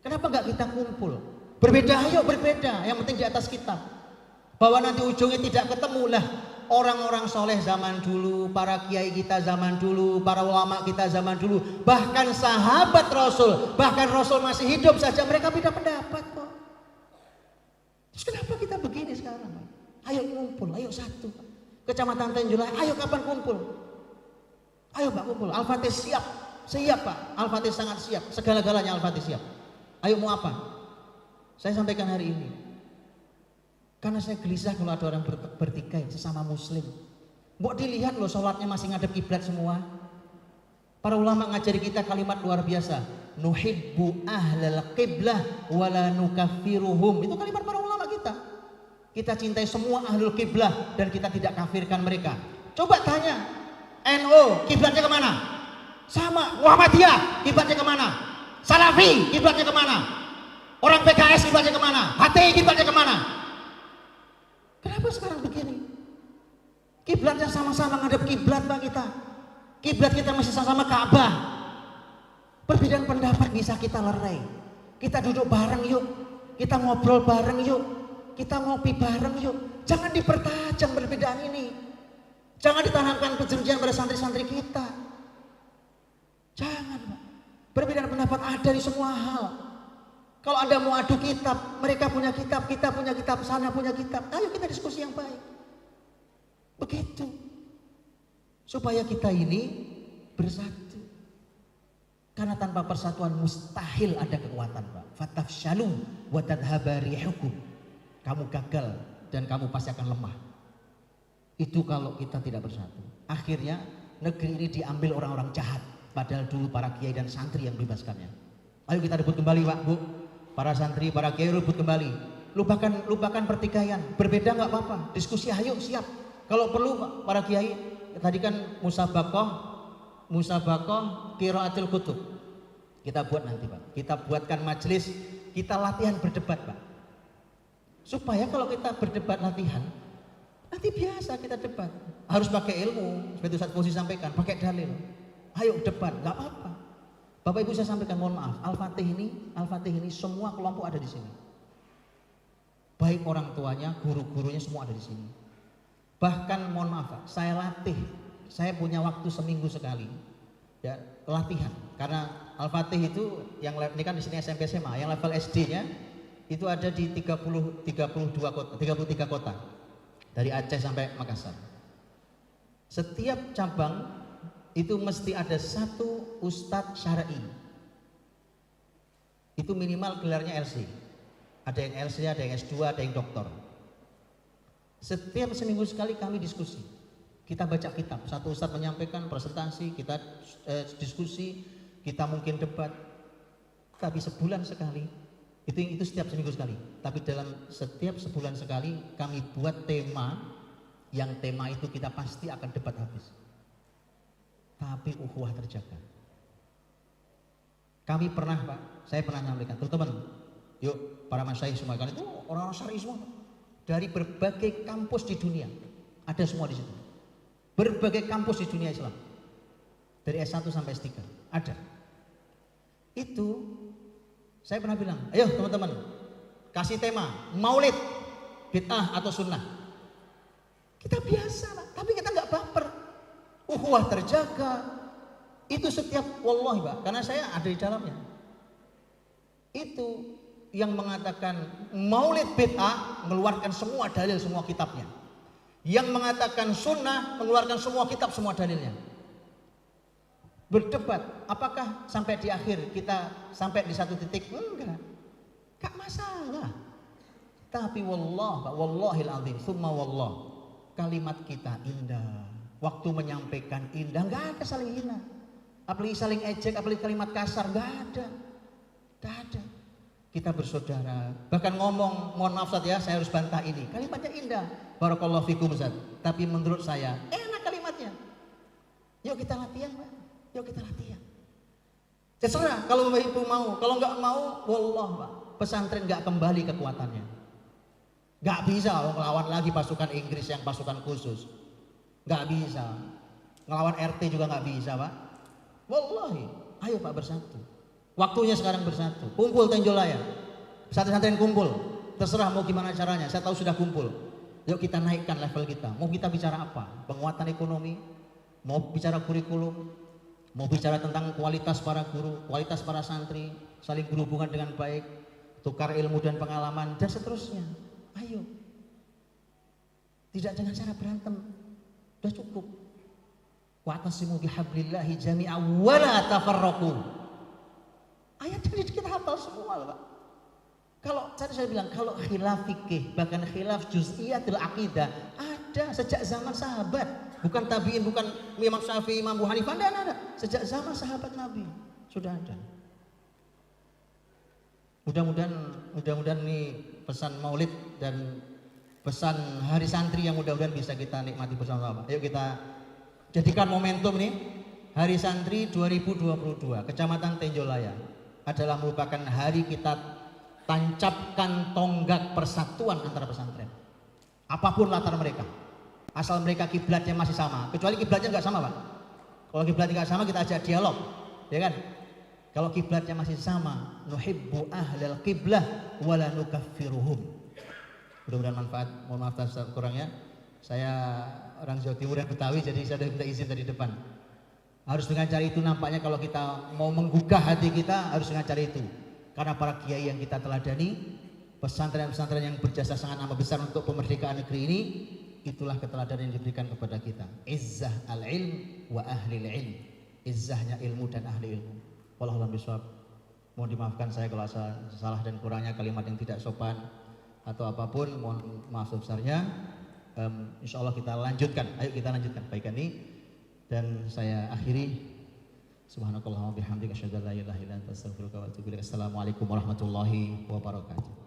Kenapa nggak kita kumpul? Berbeda, ayo berbeda. Yang penting di atas kitab. Bahwa nanti ujungnya tidak ketemu lah. Orang-orang soleh zaman dulu, para kiai kita zaman dulu, para ulama kita zaman dulu, bahkan sahabat Rasul, bahkan Rasul masih hidup saja mereka beda pendapat kok. Terus kenapa kita begini sekarang? Ayo kumpul, ayo satu. Kecamatan Tenjulai, ayo kapan kumpul? Ayo Pak kumpul. Al-Fatih siap, siap Pak. Al-Fatih sangat siap, segala-galanya Al-Fatih siap. Ayo mau apa? Saya sampaikan hari ini. Karena saya gelisah kalau ada orang bertikai sesama muslim. Mau dilihat loh sholatnya masih ngadep kiblat semua. Para ulama ngajari kita kalimat luar biasa. Nuhibbu ahlal qiblah wala nukaffiruhum. Itu kalimat para ulama kita. Kita cintai semua ahlul qiblah dan kita tidak kafirkan mereka. Coba tanya, NU kiblatnya kemana? Sama. Muhammadiyah kiblatnya kemana? Salafi kiblatnya kemana? Orang PKS kiblatnya kemana? HTI kiblatnya kemana? Kenapa sekarang begini? Kiblatnya sama-sama ngadep kiblat Pak kita. Kiblat kita masih sama-sama Ka'bah. Perbedaan pendapat bisa kita lerai. Kita duduk bareng yuk. Kita ngobrol bareng yuk. Kita ngopi bareng yuk. Jangan dipertajam perbedaan ini. Jangan ditanamkan kebencian pada santri-santri kita. Jangan Pak. Perbedaan pendapat ada di semua hal. Kalau Anda mau adu kitab, mereka punya kitab, kita punya kitab, sana punya kitab. Ayo kita diskusi yang baik. Begitu. Supaya kita ini bersatu. Karena tanpa persatuan mustahil ada kekuatan Pak. Fatafshalu wa tadhhaba rihukum. Kamu gagal dan kamu pasti akan lemah. Itu kalau kita tidak bersatu. Akhirnya negeri ini diambil orang-orang jahat. Padahal dulu para kiai dan santri yang bebaskannya. Ayo kita rebut kembali Pak, Bu. Para santri, para kiai rebut kembali. Lupakan pertikaian. Berbeda nggak apa-apa. Diskusi ayo siap. Kalau perlu Pak, para kiai tadi kan musabakoh qiraatul kutub. Kita buat nanti Pak. Kita buatkan majelis, kita latihan berdebat Pak. Supaya kalau kita berdebat latihan, nanti biasa kita debat. Harus pakai ilmu, seperti Ustaz Fauzi sampaikan, pakai dalil. Ayo debat, nggak apa-apa. Bapak Ibu saya sampaikan mohon maaf, Al-Fatih ini semua kelompok ada di sini. Baik orang tuanya, guru-gurunya semua ada di sini. Bahkan mohon maaf Pak, saya latih, saya punya waktu seminggu sekali ya latihan. Karena Al-Fatih itu yang ini kan di sini SMP SMA, yang level SD-nya itu ada di 33 kota dari Aceh sampai Makassar. Setiap cabang itu mesti ada satu ustadz syar'i. Itu minimal gelarnya LC. Ada yang LC, ada yang S2, ada yang doktor. Setiap seminggu sekali kami diskusi. Kita baca kitab. Satu ustadz menyampaikan presentasi, kita diskusi, kita mungkin debat. Tapi sebulan sekali. Itu setiap seminggu sekali. Tapi dalam setiap sebulan sekali kami buat tema. Yang tema itu kita pasti akan debat habis. Tapi ukhuwah terjaga. Kami pernah Pak, saya pernah nyampaikan, teman-teman, yuk para masyayikh semua kan itu orang-orang syar'i semua dari berbagai kampus di dunia, ada semua di situ. Berbagai kampus di dunia Islam, dari S1 sampai S3 ada. Itu saya pernah bilang, ayo teman-teman, kasih tema Maulid, bid'ah atau sunnah. Kita biasa Pak, tapi kita nggak baper. Ukhuwah terjaga. Itu setiap wallahi Pak, karena saya ada di dalamnya. Itu yang mengatakan Maulid bid'ah mengeluarkan semua dalil, semua kitabnya. Yang mengatakan sunnah mengeluarkan semua kitab, semua dalilnya. Berdebat, apakah sampai di akhir kita sampai di satu titik? Enggak masalah. Tapi wallahil azim, summa wallah, kalimat kita indah. Waktu menyampaikan indah, nggak ada saling hina, apalagi saling ejek, apalagi kalimat kasar, nggak ada. Kita bersaudara, bahkan ngomong, mohon maaf Ustaz ya, saya harus bantah ini, kalimatnya indah, barakallahu fikum Ustaz, tapi menurut saya enak kalimatnya. Yuk kita latihan Pak, yuk kita latihan. Terserah kalau Bapak Ibu mau, kalau nggak mau, wallah Pak, pesantren nggak kembali kekuatannya. Nggak bisa lawan lagi pasukan Inggris yang pasukan khusus. Nggak bisa. ngelawan RT juga nggak bisa Pak. Wallahi, ayo Pak bersatu. Waktunya sekarang bersatu. Kumpul Tenjolaya, pesantren kumpul. Terserah mau gimana caranya. Saya tahu sudah kumpul. Yuk kita naikkan level kita. Mau kita bicara apa? Penguatan ekonomi, mau bicara kurikulum, mau bicara tentang kualitas para guru, kualitas para santri, saling berhubungan dengan baik, tukar ilmu dan pengalaman dan seterusnya. Ayo. Tidak dengan cara berantem. Sudah cukup. Wa'tasimu bihablillahi jami'a wa la tafarraqu. Ayat ini kita hafal semua Pak. Kalau saya bilang kalau khilaf fikih, bahkan khilaf juz'iyatul aqidah ada sejak zaman sahabat, bukan tabi'in, bukan Imam Syafi'i, Imam Abu Hanifah, ada. Sejak zaman sahabat Nabi sudah ada. Mudah-mudahan nih pesan Maulid dan pesan Hari Santri yang mudah-mudahan bisa kita nikmati bersama-sama. Ayo kita jadikan momentum nih Hari Santri 2022 Kecamatan Tenjolaya adalah merupakan hari kita tancapkan tonggak persatuan antara pesantren. Apapun latar mereka, asal mereka kiblatnya masih sama. Kecuali kiblatnya nggak sama Pak. Kalau kiblatnya nggak sama kita ajak dialog, ya kan? Kalau kiblatnya masih sama, nuhibbu ahlal qiblah wala nukaffiruhum. Mudah-mudahan manfaat. Mohon maaf atas kurangnya. Saya orang Jawa Timur yang Betawi, jadi saya sudah minta izin dari depan. Harus dengan cara itu nampaknya kalau kita mau menggugah hati kita harus dengan cara itu. Karena para kiai yang kita teladani, pesantren-pesantren yang berjasa sangat amat besar untuk pemerdekaan negeri ini, itulah keteladanan yang diberikan kepada kita. Izzah al-ilm wa ahli al-ilm. Izzahnya ilmu dan ahli ilmu. Wallahu a'lam bishawab. Mohon dimaafkan saya kalau salah dan kurangnya kalimat yang tidak sopan atau apapun, mohon maaf sebesarnya. Insya Allah kita lanjutkan. Ayo kita lanjutkan kebaikan ini. Dan saya akhiri. Subhanakallahumma bihamdika asyhadu an la ilaha illa anta astaghfiruka wa atubu ilaik. Assalamualaikum warahmatullahi wabarakatuh.